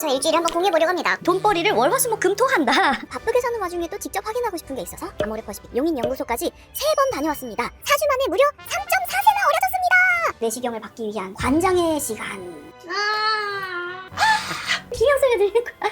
저 일주일에 한번 공유해보려고 합니다. 돈벌이를 월화수목금토한다. 바쁘게 사는 와중에 또 직접 확인하고 싶은 게 있어서 아모레퍼시픽 용인연구소까지 3번 다녀왔습니다. 4주 만에 무려 3.4세나 어려졌습니다. 내시경을 받기 위한 관장의 시간. 비명소리가 들리는 거야.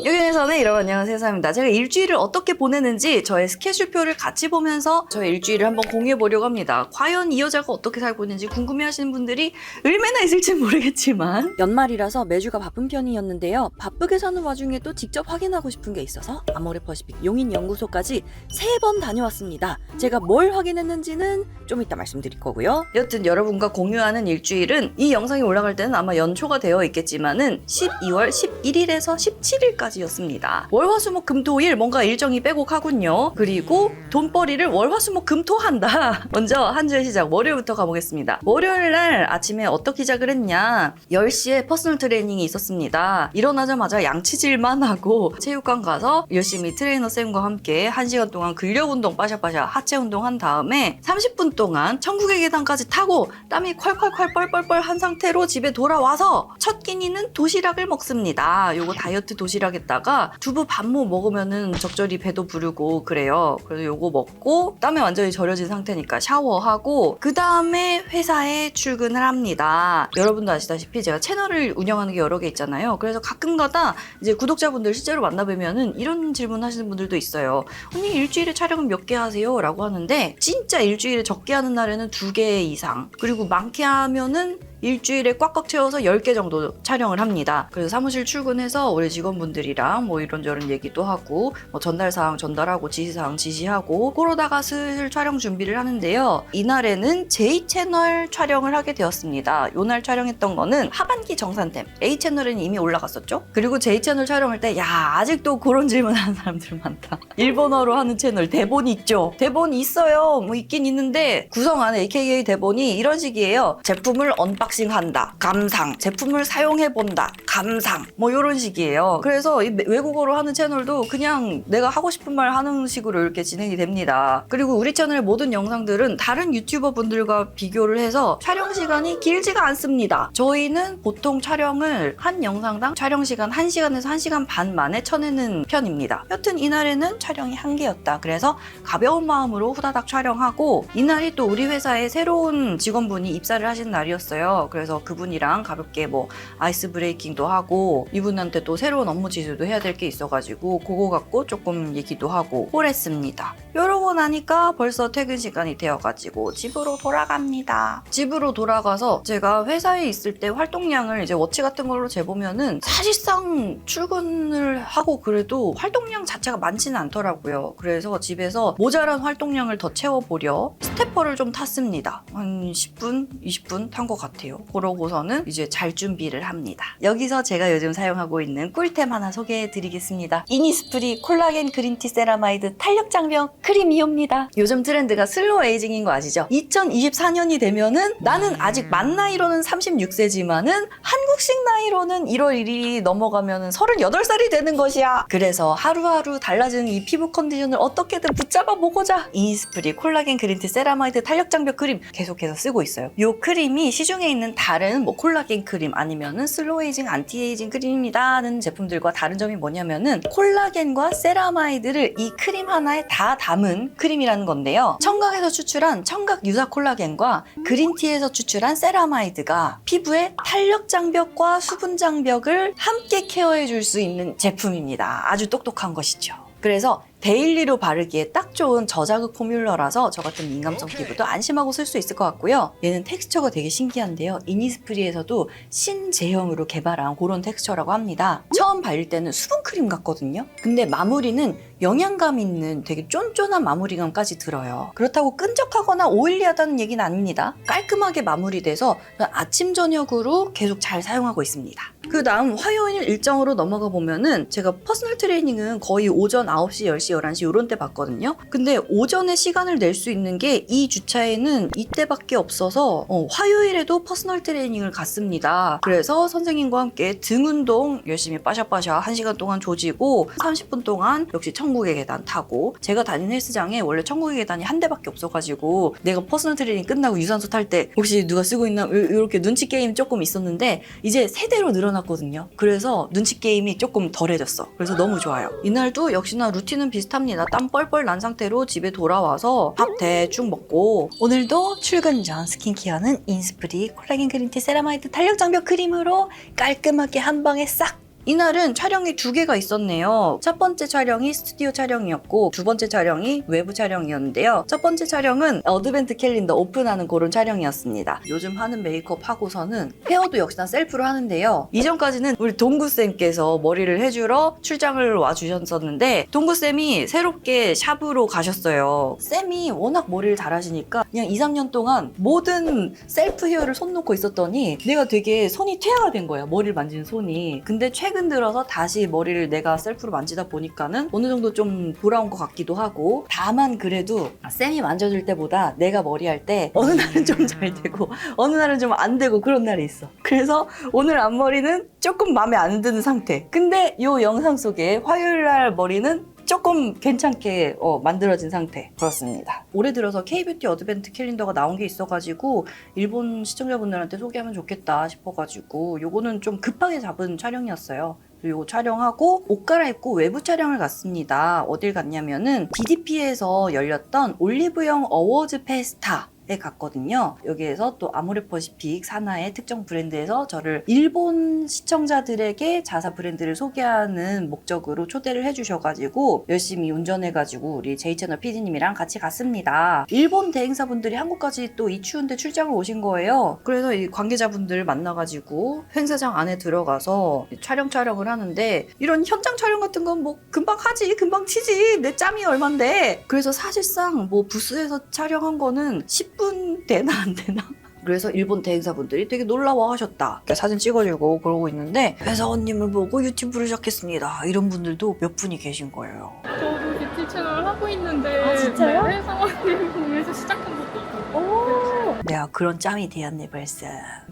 여기에서는 여러분 안녕하세요, 사입니다. 제가 일주일을 어떻게 보내는지 저의 스케줄표를 같이 보면서 저의 일주일을 한번 공유해보려고 합니다. 과연 이 여자가 어떻게 살고 있는지 궁금해하시는 분들이 얼마나 있을지 모르겠지만 연말이라서 매주가 바쁜 편이었는데요. 바쁘게 사는 와중에 또 직접 확인하고 싶은 게 있어서 아모레퍼시픽 용인연구소까지 3번 다녀왔습니다. 제가 뭘 확인했는지는 좀 이따 말씀드릴 거고요. 여튼 여러분과 공유하는 일주일은 이 영상이 올라갈 때는 아마 연초가 되어 있겠지만은 12월 11일에서 17일까지였습니다. 월화수목금토일 뭔가 일정이 빼곡하군요. 그리고 돈벌이를 월화수목금토한다. 먼저 한 주의 시작 월요일부터 가보겠습니다. 월요일 날 아침에 어떻게 시작을 했냐, 10시에 퍼스널 트레이닝이 있었습니다. 일어나자마자 양치질만 하고 체육관 가서 열심히 트레이너 쌤과 함께 1시간 동안 근력 운동 빠샤빠샤 하체 운동 한 다음에 30분 동안 천국의 계단까지 타고 땀이 콸콸콸 뻘뻘뻘 한 상태로 집에 돌아와서 첫 끼니는 도시락을 먹습니다. 요거 다이어트 도시락에다가 두부 반모 먹으면은 적절히 배도 부르고 그래요. 그래서 요거 먹고 땀에 완전히 절여진 상태니까 샤워하고 그 다음에 회사에 출근을 합니다. 여러분도 아시다시피 제가 채널을 운영하는 게 여러 개 있잖아요. 그래서 가끔가다 이제 구독자분들 실제로 만나뵈면은 이런 질문 하시는 분들도 있어요. 언니 일주일에 촬영은 몇 개 하세요? 라고 하는데 진짜 일주일에 적게 하는 날에는 2개 이상, 그리고 많게 하면은 일주일에 꽉꽉 채워서 10개 정도 촬영을 합니다. 그래서 사무실 출근해서 우리 직원분들이랑 뭐 이런저런 얘기도 하고 뭐 전달사항 전달하고 지시사항 지시하고 그러다가 슬슬 촬영 준비를 하는데요. 이날에는 J채널 촬영을 하게 되었습니다. 요날 촬영했던 거는 하반기 정산템, A채널에는 이미 올라갔었죠. 그리고 J채널 촬영할 때 야 아직도 그런 질문 하는 사람들 많다. 일본어로 하는 채널 대본이 있죠? 대본이 있어요. 뭐 있긴 있는데 구성하는 AKA 대본이 이런 식이에요. 제품을 언박싱한다, 감상, 제품을 사용해본다, 감상, 뭐 이런 식이에요. 그래서 이 외국어로 하는 채널도 그냥 내가 하고 싶은 말 하는 식으로 이렇게 진행이 됩니다. 그리고 우리 채널의 모든 영상들은 다른 유튜버 분들과 비교를 해서 촬영 시간이 길지가 않습니다. 저희는 보통 촬영을 한 영상당 촬영 시간 1시간에서 1시간 반 만에 쳐내는 편입니다. 여튼 이날에는 촬영이 1개였다. 그래서 가벼운 마음으로 후다닥 촬영하고, 이날이 또 우리 회사에 새로운 직원분이 입사를 하신 날이었어요. 그래서 그분이랑 가볍게 뭐 아이스 브레이킹도 하고 이분한테 또 새로운 업무 지시도 해야 될 게 있어가지고 그거 갖고 조금 얘기도 하고 그랬습니다. 이러고 나니까 벌써 퇴근 시간이 되어가지고 집으로 돌아갑니다. 집으로 돌아가서 제가 회사에 있을 때 활동량을 이제 워치 같은 걸로 재보면은 사실상 출근을 하고 그래도 활동량 자체가 많지는 않더라고요. 그래서 집에서 모자란 활동량을 더 채워보려 스태퍼를 좀 탔습니다. 한 10분, 20분 탄 것 같아요. 그러고서는 이제 잘 준비를 합니다. 여기서 제가 요즘 사용하고 있는 꿀템 하나 소개해드리겠습니다. 이니스프리 콜라겐 그린티 세라마이드 탄력 장벽 크림이옵니다. 요즘 트렌드가 슬로우 에이징인 거 아시죠? 2024년이 되면은 나는 아직 만 나이로는 36세지만은 한국식 나이로는 1월 1일이 넘어가면은 38살이 되는 것이야. 그래서 하루하루 달라지는 이 피부 컨디션을 어떻게든 붙잡아 보고자 이니스프리 콜라겐 그린티 세라마이드 탄력 장벽 크림 계속해서 쓰고 있어요. 이 크림이 시중에 있는 다른 뭐 콜라겐 크림 아니면은 슬로우 에이징 안티에이징 크림입니다 하는 제품들과 다른 점이 뭐냐면은 콜라겐과 세라마이드를 이 크림 하나에 다 담은 크림이라는 건데요. 청각에서 추출한 청각 유사 콜라겐과 그린티에서 추출한 세라마이드가 피부의 탄력 장벽과 수분 장벽을 함께 케어해 줄 수 있는 제품입니다. 아주 똑똑한 것이죠. 그래서 데일리로 바르기에 딱 좋은 저자극 포뮬러라서 저 같은 민감성 피부도 안심하고 쓸 수 있을 것 같고요. 얘는 텍스처가 되게 신기한데요. 이니스프리에서도 신제형으로 개발한 그런 텍스처라고 합니다. 처음 바를 때는 수분크림 같거든요. 근데 마무리는 영양감 있는 되게 쫀쫀한 마무리감까지 들어요. 그렇다고 끈적하거나 오일리하다는 얘기는 아닙니다. 깔끔하게 마무리돼서 아침 저녁으로 계속 잘 사용하고 있습니다. 그 다음 화요일 일정으로 넘어가 보면은 제가 퍼스널 트레이닝은 거의 오전 9시, 10시, 10시, 11시 이런 때 봤거든요. 근데 오전에 시간을 낼 수 있는 게 이 주차에는 이때밖에 없어서 화요일에도 퍼스널 트레이닝을 갔습니다. 그래서 선생님과 함께 등 운동 열심히 빠샤빠샤 1시간 동안 조지고 30분 동안 역시 천국의 계단 타고, 제가 다니는 헬스장에 원래 천국의 계단이 한 대밖에 없어가지고 내가 퍼스널 트레이닝 끝나고 유산소 탈 때 혹시 누가 쓰고 있나 이렇게 눈치 게임 조금 있었는데 이제 3대로 늘어났거든요. 그래서 눈치 게임이 조금 덜해졌어. 그래서 너무 좋아요. 이날도 역시나 루틴은 비슷합니다. 땀 뻘뻘 난 상태로 집에 돌아와서 밥 대충 먹고, 오늘도 출근 전 스킨케어는 인스프리 콜라겐 그린티 세라마이드 탄력 장벽 크림으로 깔끔하게 한 방에 싹. 이날은 촬영이 2개가 있었네요. 첫 번째 촬영이 스튜디오 촬영이었고 두 번째 촬영이 외부 촬영이었는데요. 첫 번째 촬영은 어드벤트 캘린더 오픈하는 그런 촬영이었습니다. 요즘 하는 메이크업 하고서는 헤어도 역시나 셀프로 하는데요. 이전까지는 우리 동구쌤께서 머리를 해주러 출장을 와주셨었는데 동구쌤이 새롭게 샵으로 가셨어요. 쌤이 워낙 머리를 잘하시니까 그냥 2, 3년 동안 모든 셀프 헤어를 손 놓고 있었더니 내가 되게 손이 퇴화가 된 거야. 머리를 만지는 손이. 근데 최근 들어서 다시 머리를 내가 셀프로 만지다 보니까는 어느 정도 좀 돌아온 것 같기도 하고, 다만 그래도 쌤이 만져줄 때보다 내가 머리할 때 어느 날은 좀 잘 되고 어느 날은 좀 안 되고 그런 날이 있어. 그래서 오늘 앞머리는 조금 마음에 안 드는 상태. 근데 이 영상 속에 화요일 날 머리는 조금 괜찮게 만들어진 상태. 그렇습니다. 올해 들어서 K뷰티 어드벤트 캘린더가 나온 게 있어가지고 일본 시청자분들한테 소개하면 좋겠다 싶어가지고 요거는 좀 급하게 잡은 촬영이었어요. 요거 촬영하고 옷 갈아입고 외부 촬영을 갔습니다. 어딜 갔냐면은 DDP에서 열렸던 올리브영 어워즈 페스타 에 갔거든요. 여기에서 또 아모레퍼시픽 산하의 특정 브랜드에서 저를 일본 시청자들에게 자사 브랜드를 소개하는 목적으로 초대를 해주셔가지고 열심히 운전해가지고 우리 제이채널 PD님이랑 같이 갔습니다. 일본 대행사분들이 한국까지 또 이 추운데 출장을 오신 거예요. 그래서 이 관계자분들 만나가지고 행사장 안에 들어가서 촬영을 하는데, 이런 현장 촬영 같은 건 뭐 금방 하지, 금방 치지, 내 짬이 얼만데. 그래서 사실상 뭐 부스에서 촬영한 거는 10분 되나 안 되나? 그래서 일본 대행사분들이 되게 놀라워 하셨다. 사진 찍어주고 그러고 있는데 회사원님을 보고 유튜브를 시작했습니다. 이런 분들도 몇 분이 계신 거예요. 저도 뷰티 채널 하고 있는데. 아, 진짜요? 네, 회사원님 보면서 시작한 것도 있고. 오. 내가 그런 짬이 되었네 벌써.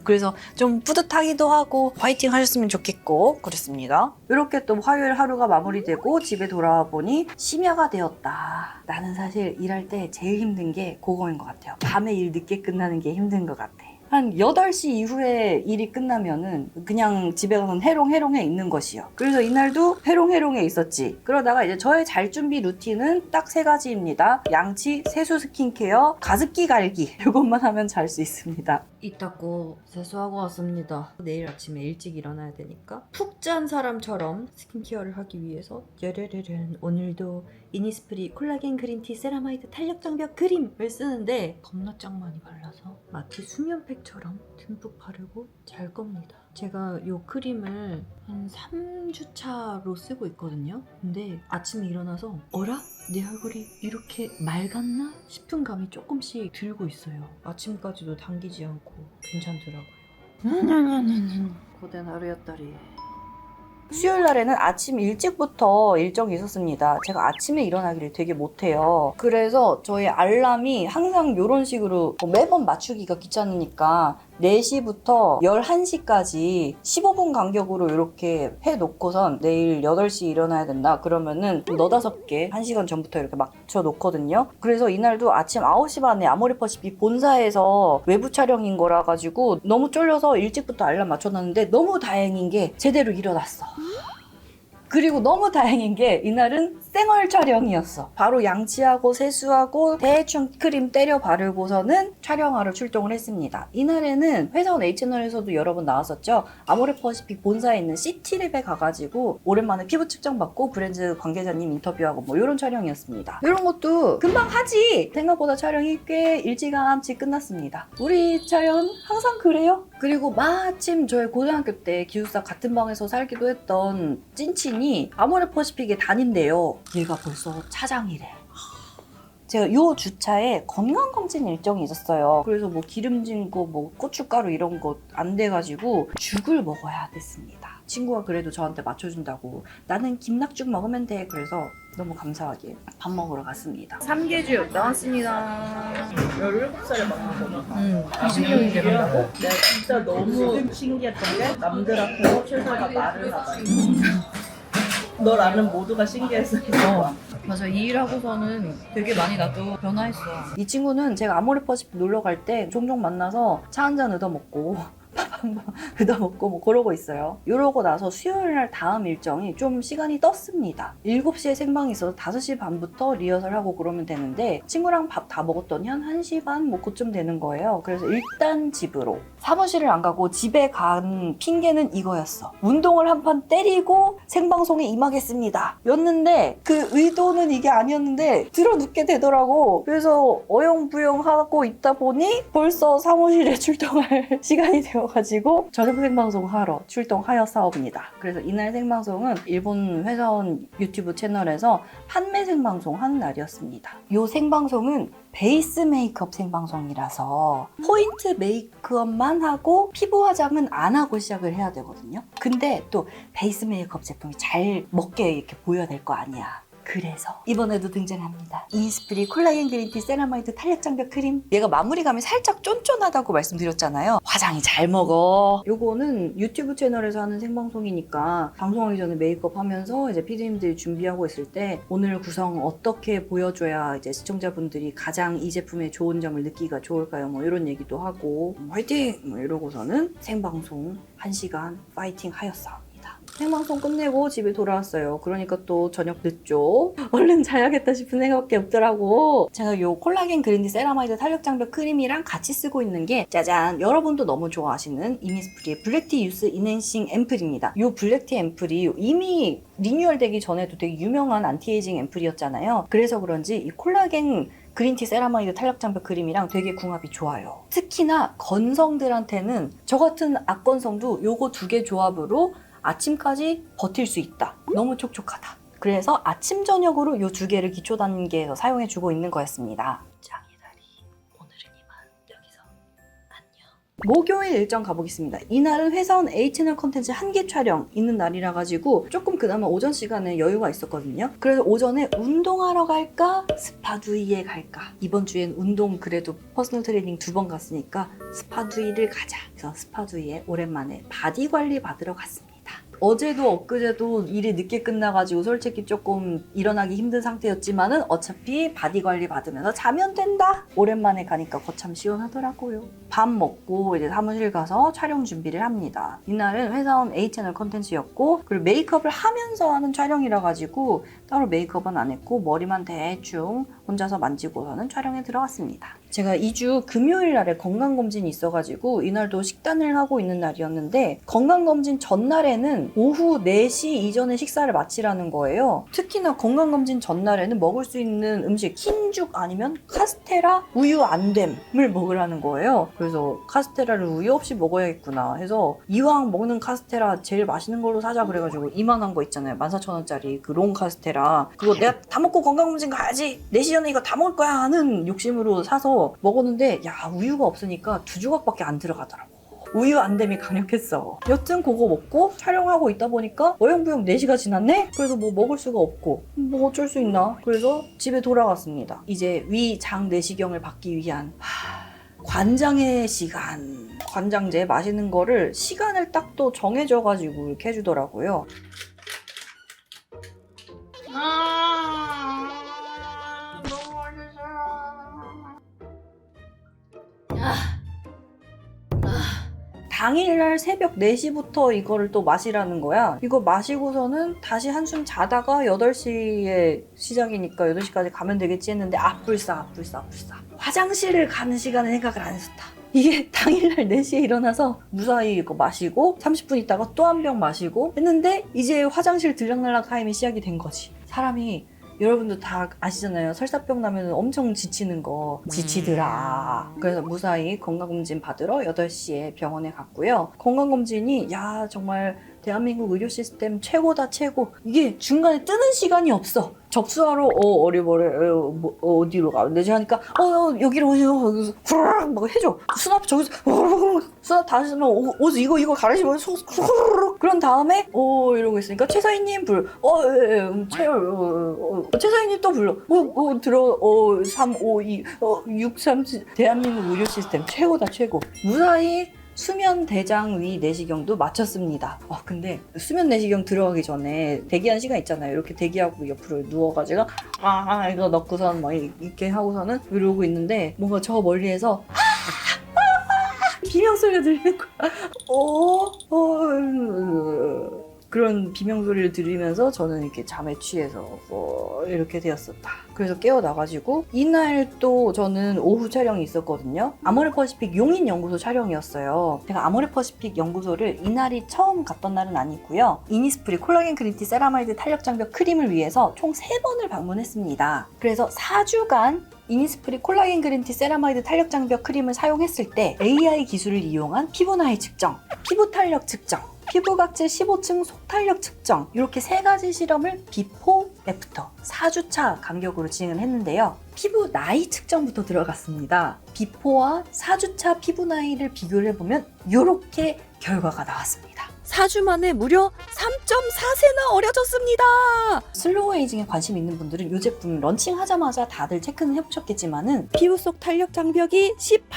그래서 좀 뿌듯하기도 하고 화이팅 하셨으면 좋겠고 그랬습니다. 이렇게 또 화요일 하루가 마무리되고 집에 돌아와 보니 심야가 되었다. 나는 사실 일할 때 제일 힘든 게 그거인 것 같아요. 밤에 일 늦게 끝나는 게 힘든 것 같아. 한 8시 이후에 일이 끝나면은 그냥 집에 가서는 해롱해롱해 있는 것이요. 그래서 이날도 해롱해롱해 있었지. 그러다가 이제 저의 잘 준비 루틴은 딱 3가지입니다. 양치, 세수 스킨케어, 가습기 갈기. 이것만 하면 잘 수 있습니다. 이 닦고 세수하고 왔습니다. 내일 아침에 일찍 일어나야 되니까 푹 잔 사람처럼 스킨케어를 하기 위해서 짜르르른 오늘도 이니스프리 콜라겐 그린티 세라마이드 탄력 장벽 크림을 쓰는데 겁나 짱 많이 발라서 마치 수면팩처럼 듬뿍 바르고 잘 겁니다. 제가 이 크림을 한 3주차로 쓰고 있거든요. 근데 아침에 일어나서 어라? 내 얼굴이 이렇게 맑았나? 싶은 감이 조금씩 들고 있어요. 아침까지도 당기지 않고 괜찮더라고요. 고된 하루였다리. 수요일 날에는 아침 일찍부터 일정이 있었습니다. 제가 아침에 일어나기를 되게 못해요. 그래서 저희 알람이 항상 이런 식으로 매번 맞추기가 귀찮으니까 4시부터 11시까지 15분 간격으로 이렇게 해놓고선 내일 8시 일어나야 된다. 그러면은 너다섯 개 1시간 전부터 이렇게 맞춰놓거든요. 그래서 이날도 아침 9시 반에 아모레퍼시픽 본사에서 외부 촬영인 거라 가지고 너무 쫄려서 일찍부터 알람 맞춰놨는데 너무 다행인 게 제대로 일어났어. 그리고 너무 다행인 게 이날은 생얼 촬영이었어. 바로 양치하고 세수하고 대충 크림 때려 바르고서는 촬영하러 출동을 했습니다. 이날에는 회사원 H채널에서도 여러 번 나왔었죠. 아모레퍼시픽 본사에 있는 시티랩에 가가지고 오랜만에 피부 측정 받고 브랜드 관계자님 인터뷰하고 뭐 이런 촬영이었습니다. 이런 것도 금방 하지! 생각보다 촬영이 꽤 일찌감치 끝났습니다. 우리 촬영은 항상 그래요. 그리고 마침 저희 고등학교 때 기숙사 같은 방에서 살기도 했던 찐친이 아모레퍼시픽에 다닌대요. 얘가 벌써 차장이래. 제가 요 주차에 건강검진 일정이 있었어요. 그래서 뭐 기름진 거, 뭐 고춧가루 이런 거 안 돼가지고 죽을 먹어야 됐습니다. 친구가 그래도 저한테 맞춰준다고 나는 김낙죽 먹으면 돼. 그래서 너무 감사하게 밥 먹으러 갔습니다. 삼계죽 나왔습니다. 17살에 만난 거잖아. 20년이 돼간다고? 내가 진짜 너무 신기했던 게 남들 앞에서 최서가 말을 하다니. 널 아는 모두가 신기했을 거야. 맞아, 이 일하고서는 되게 많이 나도 변화했어. 이 친구는 제가 아모레퍼시픽 놀러 갈 때 종종 만나서 차 한잔 얻어먹고 밥 한 번 얻어먹고 뭐 그러고 있어요. 이러고 나서 수요일 날 다음 일정이 좀 시간이 떴습니다. 7시에 생방이 있어서 5시 반부터 리허설하고 그러면 되는데 친구랑 밥 다 먹었더니 한 1시 반 뭐 그쯤 되는 거예요. 그래서 일단 집으로. 사무실을 안 가고 집에 간 핑계는 이거였어. 운동을 한 판 때리고 생방송에 임하겠습니다. 였는데 그 의도는 이게 아니었는데 들어눕게 되더라고. 그래서 어영부영 하고 있다 보니 벌써 사무실에 출동할 시간이 되어가지고 저녁 생방송 하러 출동하였사옵니다. 그래서 이날 생방송은 일본 회사원 유튜브 채널에서 판매 생방송 하는 날이었습니다. 이 생방송은 베이스 메이크업 생방송이라서 포인트 메이크업만 하고 피부 화장은 안 하고 시작을 해야 되거든요. 근데 또 베이스 메이크업 제품이 잘 먹게 이렇게 보여야 될 거 아니야. 그래서 이번에도 등장합니다. 이니스프리 콜라겐 그린티 세라마이드 탄력 장벽 크림. 얘가 마무리감이 살짝 쫀쫀하다고 말씀드렸잖아요. 화장이 잘 먹어. 요거는 유튜브 채널에서 하는 생방송이니까 방송하기 전에 메이크업 하면서 이제 PD님들이 준비하고 있을 때 오늘 구성 어떻게 보여줘야 이제 시청자분들이 가장 이 제품의 좋은 점을 느끼기가 좋을까요? 뭐 이런 얘기도 하고 화이팅! 뭐 이러고서는 생방송 1시간 파이팅 하였어. 생방송 끝내고 집에 돌아왔어요. 그러니까 또 저녁 늦죠. 얼른 자야겠다 싶은 생각밖에 없더라고. 제가 요 콜라겐 그린티 세라마이드 탄력 장벽 크림이랑 같이 쓰고 있는 게 짜잔! 여러분도 너무 좋아하시는 이니스프리의 블랙티 유스 인핸싱 앰플입니다. 요 블랙티 앰플이 이미 리뉴얼 되기 전에도 되게 유명한 안티에이징 앰플이었잖아요. 그래서 그런지 이 콜라겐 그린티 세라마이드 탄력 장벽 크림이랑 되게 궁합이 좋아요. 특히나 건성들한테는 저 같은 악건성도 요거 두 개 조합으로 아침까지 버틸 수 있다. 너무 촉촉하다. 그래서 아침 저녁으로 이 두 개를 기초 단계에서 사용해주고 있는 거였습니다. 짱이다리. 오늘은 이만. 여기서 안녕. 목요일 일정 가보겠습니다. 이날은 회사원 A채널 컨텐츠 한 개 촬영 있는 날이라 가지고 조금 그나마 오전 시간에 여유가 있었거든요. 그래서 오전에 운동하러 갈까? 스파두이에 갈까? 이번 주엔 운동 그래도 퍼스널 트레이닝 2번 갔으니까 스파두이를 가자. 그래서 스파두이에 오랜만에 바디 관리 받으러 갔습니다. 어제도 엊그제도 일이 늦게 끝나가지고 솔직히 조금 일어나기 힘든 상태였지만은 어차피 바디 관리 받으면서 자면 된다. 오랜만에 가니까 거참 시원하더라고요. 밥 먹고 이제 사무실 가서 촬영 준비를 합니다. 이날은 회사원 A채널 컨텐츠였고 그리고 메이크업을 하면서 하는 촬영이라 가지고 따로 메이크업은 안 했고 머리만 대충 혼자서 만지고서는 촬영에 들어갔습니다. 제가 2주 금요일 날에 건강검진이 있어가지고 이날도 식단을 하고 있는 날이었는데 건강검진 전날에는 오후 4시 이전에 식사를 마치라는 거예요. 특히나 건강검진 전날에는 먹을 수 있는 음식 흰죽 아니면 카스테라 우유 안됨을 먹으라는 거예요. 그래서 카스테라를 우유 없이 먹어야겠구나 해서 이왕 먹는 카스테라 제일 맛있는 걸로 사자 그래가지고 이만한 거 있잖아요. 14,000원짜리 그 롱 카스테라 그거 내가 다 먹고 건강검진 가야지 4시 전에 이거 다 먹을 거야 하는 욕심으로 사서 먹었는데 야 우유가 없으니까 2조각밖에 안 들어가더라고. 우유 안됨이 강력했어. 여튼 그거 먹고 촬영하고 있다 보니까 어영부영 4시가 지났네? 그래서 뭐 먹을 수가 없고 뭐 어쩔 수 있나? 그래서 집에 돌아갔습니다. 이제 위장 내시경을 받기 위한 관장의 시간. 관장제 마시는 거를 시간을 딱 또 정해져가지고 이렇게 해주더라고요. 너무 맛있어요. 당일날 새벽 4시부터 이거를 또 마시라는 거야. 이거 마시고서는 다시 한숨 자다가 8시에 시작이니까 8시까지 가면 되겠지 했는데 불싸. 화장실을 가는 시간에 생각을 안 했었다. 이게 당일날 4시에 일어나서 무사히 이거 마시고 30분 있다가 또 한 병 마시고 했는데 이제 화장실 들락날락 타임이 시작이 된 거지. 사람이 여러분도 다 아시잖아요. 설사병 나면 엄청 지치는 거. 지치더라. 그래서 무사히 건강검진 받으러 8시에 병원에 갔고요. 건강검진이 정말 대한민국 의료 시스템 최고다 최고. 이게 중간에 뜨는 시간이 없어. 접수하러 어리버리 어디로 가면 되지 하니까 여기로 오세요. 여기서 후루룩 막 해줘. 수납 저기서 후루룩 수납 다 하시면 옷 이거 가르치면 후루룩 그런 다음에 이러고 있으니까 최사인님 최사인님 또 불러. 들어 3, 5, 2, 6, 3 대한민국 의료 시스템 최고다 최고. 무사히 수면 대장 위 내시경도 마쳤습니다. 근데 수면 내시경 들어가기 전에 대기한 시간 있잖아요. 이렇게 대기하고 옆으로 누워가지고 이거 넣고선 막 이렇게 하고서는 이러고 있는데 뭔가 저 멀리에서 비명 소리가 들리는 거야. 그런 비명 소리를 들으면서 저는 이렇게 잠에 취해서 이렇게 되었었다. 그래서 깨어나가지고 이날 또 저는 오후 촬영이 있었거든요. 아모레퍼시픽 용인연구소 촬영이었어요. 제가 아모레퍼시픽 연구소를 이날이 처음 갔던 날은 아니고요. 이니스프리 콜라겐 그린티 세라마이드 탄력장벽 크림을 위해서 총 3번을 방문했습니다. 그래서 4주간 이니스프리 콜라겐 그린티 세라마이드 탄력장벽 크림을 사용했을 때 AI 기술을 이용한 피부 나이 측정, 피부 탄력 측정, 피부 각질 15층 속탄력 측정 이렇게 3가지 실험을 비포, 애프터 4주차 간격으로 진행을 했는데요. 피부 나이 측정부터 들어갔습니다. 비포와 4주차 피부 나이를 비교를 해보면 이렇게 결과가 나왔습니다. 4주 만에 무려 3.4세나 어려졌습니다. 슬로우 에이징에 관심 있는 분들은 이 제품 런칭하자마자 다들 체크는 해보셨겠지만은 피부 속 탄력 장벽이 18%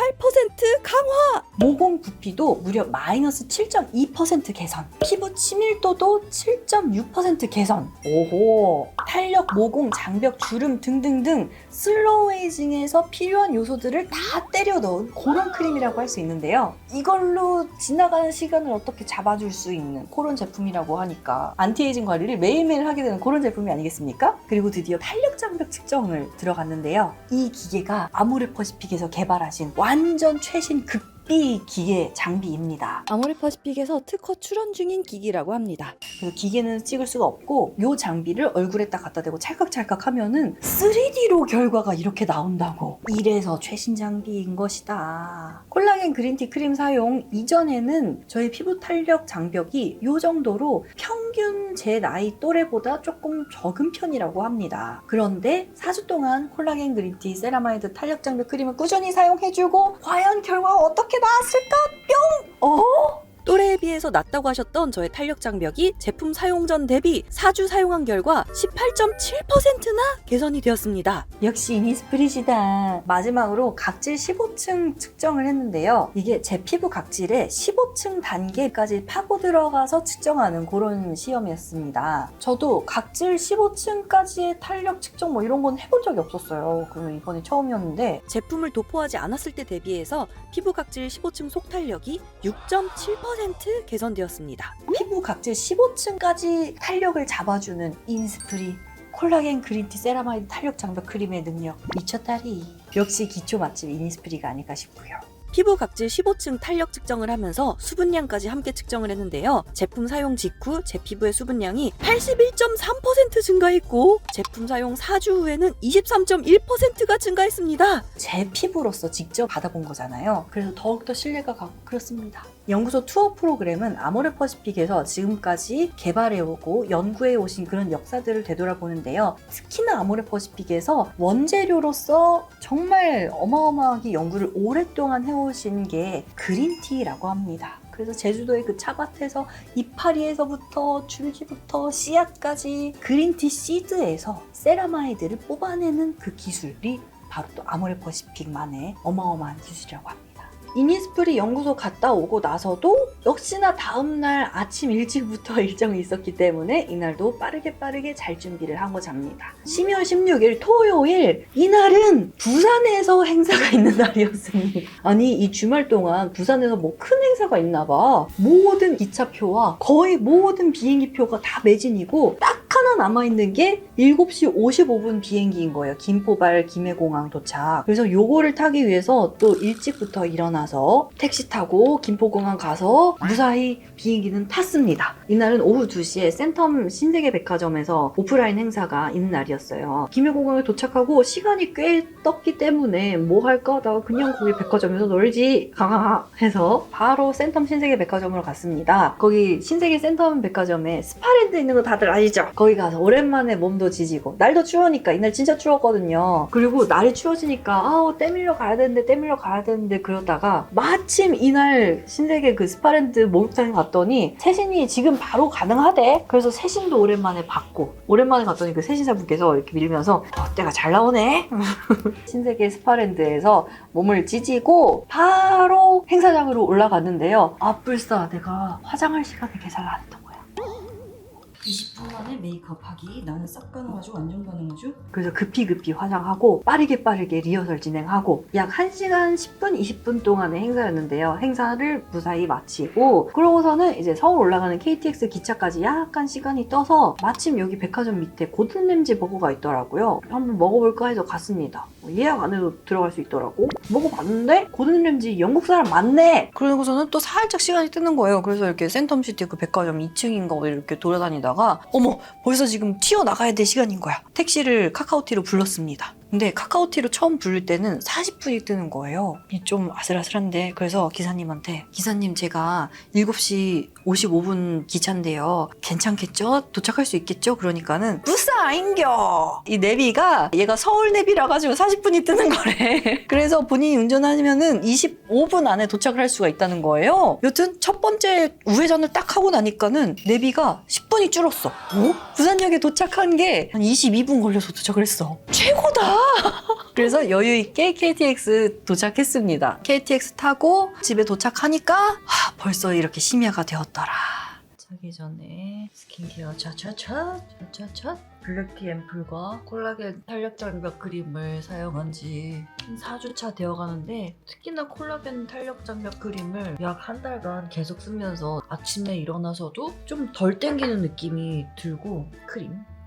강화! 모공 부피도 무려 마이너스 7.2% 개선, 피부 치밀도도 7.6% 개선. 오호! 탄력, 모공, 장벽, 주름 등등등 슬로우 에이징에서 필요한 요소들을 다 때려 넣은 그런 크림이라고 할 수 있는데요. 이걸로 지나가는 시간을 어떻게 잡아줄 수 있는 그런 제품이라고 하니까 안티에이징 관리를 매일매일 하게 되는 그런 제품이 아니겠습니까? 그리고 드디어 탄력 장벽 측정을 들어갔는데요. 이 기계가 아모레퍼시픽에서 개발하신 완전 최신 극비 기계 장비입니다. 아모레퍼시픽에서 특허 출원 중인 기기라고 합니다. 그래서 기계는 찍을 수가 없고 이 장비를 얼굴에 딱 갖다 대고 찰칵찰칵 하면은 3D로 결과가 이렇게 나온다고. 이래서 최신 장비인 것이다. 콜라겐 그린티 크림 사용 이전에는 저희 피부 탄력 장벽이 이 정도로 평균 제 나이 또래보다 조금 적은 편이라고 합니다. 그런데 4주 동안 콜라겐 그린티 세라마이드 탄력 장벽 크림을 꾸준히 사용해주고 과연 결과가 어떻게 나왔을까? 뿅! 또래에 비해서 낮다고 하셨던 저의 탄력 장벽이 제품 사용 전 대비 4주 사용한 결과 18.7%나 개선이 되었습니다. 역시 이니스프리시다. 마지막으로 각질 15층 측정을 했는데요. 이게 제 피부 각질의 15층 단계까지 파고 들어가서 측정하는 그런 시험이었습니다. 저도 각질 15층까지의 탄력 측정 뭐 이런 건 해본 적이 없었어요. 그래서 이번이 처음이었는데 제품을 도포하지 않았을 때 대비해서 피부 각질 15층 속탄력이 6.7% 개선되었습니다. 피부 각질 15층까지 탄력을 잡아주는 이니스프리 콜라겐 그린티 세라마이드 탄력 장벽 크림의 능력 미쳤다리. 역시 기초 맛집 이니스프리가 아닐까 싶고요. 피부 각질 15층 탄력 측정을 하면서 수분량까지 함께 측정을 했는데요. 제품 사용 직후 제 피부의 수분량이 81.3% 증가했고 제품 사용 4주 후에는 23.1%가 증가했습니다. 제 피부로서 직접 받아본 거잖아요. 그래서 더욱더 신뢰가 가고 그렇습니다. 연구소 투어 프로그램은 아모레퍼시픽에서 지금까지 개발해오고 연구해 오신 그런 역사들을 되돌아보는데요. 특히나 아모레퍼시픽에서 원재료로서 정말 어마어마하게 연구를 오랫동안 해오신 게 그린티라고 합니다. 그래서 제주도의 그 차밭에서 이파리에서부터 줄기부터 씨앗까지 그린티 시드에서 세라마이드를 뽑아내는 그 기술이 바로 또 아모레퍼시픽만의 어마어마한 기술이라고 합니다. 이니스프리 연구소 갔다 오고 나서도 역시나 다음날 아침 일찍부터 일정이 있었기 때문에 이날도 빠르게 잘 준비를 한 거잡니다. 12월 16일 토요일 이날은 부산에서 행사가 있는 날이었습니다. 아니 이 주말 동안 부산에서 뭐 큰 행사가 있나 봐. 모든 기차표와 거의 모든 비행기표가 다 매진이고 딱 하나 남아있는 게 7시 55분 비행기인 거예요. 김포발 김해공항 도착. 그래서 요거를 타기 위해서 또 일찍부터 일어나서 택시 타고 김포공항 가서 무사히 비행기는 탔습니다. 이날은 오후 2시에 센텀 신세계 백화점에서 오프라인 행사가 있는 날이었어요. 김해공항에 도착하고 시간이 꽤 떴기 때문에 뭐 할까 하다가 그냥 거기 백화점에서 놀지 가가가 해서 바로 센텀 신세계 백화점으로 갔습니다. 거기 신세계 센텀 백화점에 스파랜드 있는 거 다들 아시죠? 거기 가서 오랜만에 몸도 지지고 날도 추우니까 이날 진짜 추웠거든요. 그리고 날이 추워지니까 때밀려 가야 되는데 그러다가 마침 이날 신세계 그 스파랜드 목욕탕에 갔더니 세신이 지금 바로 가능하대. 그래서 세신도 오랜만에 봤고 오랜만에 갔더니 그 세신사분께서 이렇게 밀면서 때가 잘 나오네. 신세계 스파랜드에서 몸을 찢이고 바로 행사장으로 올라갔는데요. 불사 내가 화장할 시간을 계산을 안 했던 거야. 20분 만에 메이크업하기. 나는 싹 가능하죠? 완전 가능하죠? 그래서 급히 화장하고 빠르게 리허설 진행하고 약 1시간 10분, 20분 동안의 행사였는데요. 행사를 무사히 마치고 그러고서는 이제 서울 올라가는 KTX 기차까지 약간 시간이 떠서 마침 여기 백화점 밑에 고든램지 버거가 있더라고요. 한번 먹어볼까 해서 갔습니다. 예약 안 해도 들어갈 수 있더라고. 먹어봤는데 고든램지 영국 사람 많네. 그러고서는 또 살짝 시간이 뜨는 거예요. 그래서 이렇게 센텀시티 그 백화점 2층인가 이렇게 돌아다니다가 어머 벌써 지금 튀어나가야 될 시간인 거야. 택시를 카카오티로 불렀습니다. 근데 카카오티로 처음 부를 때는 40분이 뜨는 거예요. 좀 아슬아슬한데 그래서 기사님한테 기사님 제가 7시 55분 기차인데요. 괜찮겠죠? 도착할 수 있겠죠? 그러니까는 무사 인겨! 이 내비가 얘가 서울 내비라 가지고 40분이 뜨는 거래. 그래서 본인이 운전하면은 25분 안에 도착을 할 수가 있다는 거예요. 여튼 첫 번째 우회전을 딱 하고 나니까는 내비가 10분이 줄었어. 부산역에 도착한 게 한 22분 걸려서 도착을 했어. 최고다! 그래서 여유있게 KTX 도착했습니다. KTX 타고 집에 도착하니까 벌써 이렇게 심야가 되었더라. 자기 전에 스킨케어 차차차 블랙티 앰플과 콜라겐 탄력 장벽 크림을 사용한 지 4주차 되어가는데 특히나 콜라겐 탄력 장벽 크림을 약 한 달간 계속 쓰면서 아침에 일어나서도 좀 덜 땡기는 느낌이 들고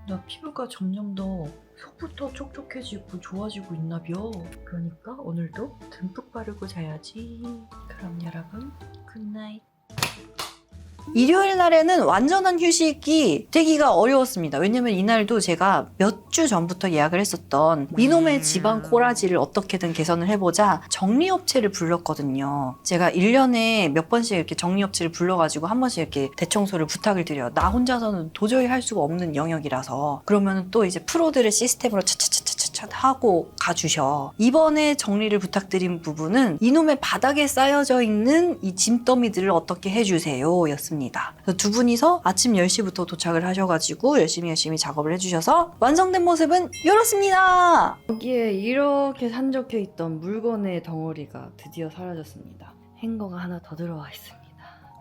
나 피부가 점점 더 속부터 촉촉해지고 좋아지고 있나벼. 그러니까 오늘도 듬뿍 바르고 자야지. 그럼 여러분 굿나잇. 일요일 날에는 완전한 휴식이 되기가 어려웠습니다. 왜냐면 이날도 제가 몇 주 전부터 예약을 했었던 이놈의 지방 코라지를 어떻게든 개선을 해보자 정리업체를 불렀거든요. 제가 1년에 몇 번씩 이렇게 정리업체를 불러가지고 한 번씩 이렇게 대청소를 부탁을 드려요. 나 혼자서는 도저히 할 수가 없는 영역이라서. 그러면 또 이제 프로들의 시스템으로 차차차차차 하고 가주셔. 이번에 정리를 부탁드린 부분은 이놈의 바닥에 쌓여져 있는 이 짐더미들을 어떻게 해주세요 였습니다. 그래서 두 분이서 아침 10시부터 도착을 하셔가지고 열심히 작업을 해주셔서 완성된 모습은 이렇습니다. 여기에 이렇게 산적해 있던 물건의 덩어리가 드디어 사라졌습니다. 행거가 하나 더 들어와 있습니다.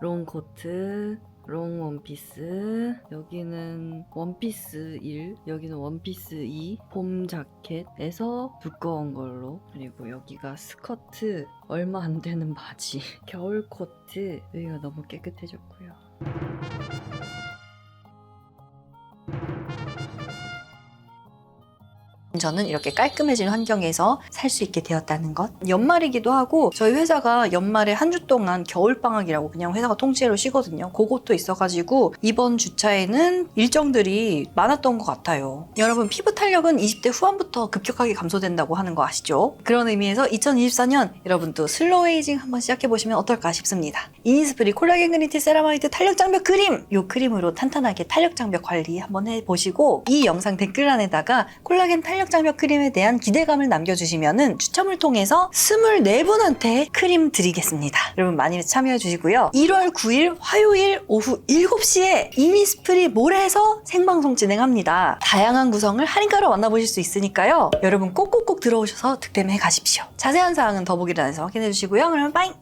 롱코트, 롱 원피스, 여기는 원피스 1, 여기는 원피스 2, 봄 자켓에서 두꺼운 걸로, 그리고 여기가 스커트, 얼마 안 되는 바지, 겨울 코트, 여기가 너무 깨끗해졌고요. 저는 이렇게 깔끔해진 환경에서 살 수 있게 되었다는 것. 연말이기도 하고 저희 회사가 연말에 한 주 동안 겨울방학이라고 그냥 회사가 통째로 쉬거든요. 그것도 있어가지고 이번 주차에는 일정들이 많았던 것 같아요. 여러분 피부 탄력은 20대 후반부터 급격하게 감소된다고 하는 거 아시죠? 그런 의미에서 2024년 여러분도 슬로우 에이징 한번 시작해보시면 어떨까 싶습니다. 이니스프리 콜라겐 그린티 세라마이드 탄력 장벽 크림! 이 크림으로 탄탄하게 탄력 장벽 관리 한번 해보시고 이 영상 댓글란에다가 콜라겐 탄력 장벽 크림에 대한 기대감을 남겨주시면은 추첨을 통해서 24분한테 크림 드리겠습니다. 여러분 많이 참여해 주시고요. 1월 9일 화요일 오후 7시에 이니스프리 몰에서 생방송 진행합니다. 다양한 구성을 할인가로 만나보실 수 있으니까요. 여러분 꼭꼭꼭 들어오셔서 득템해 가십시오. 자세한 사항은 더보기란에서 확인해 주시고요. 그러면 빠잉!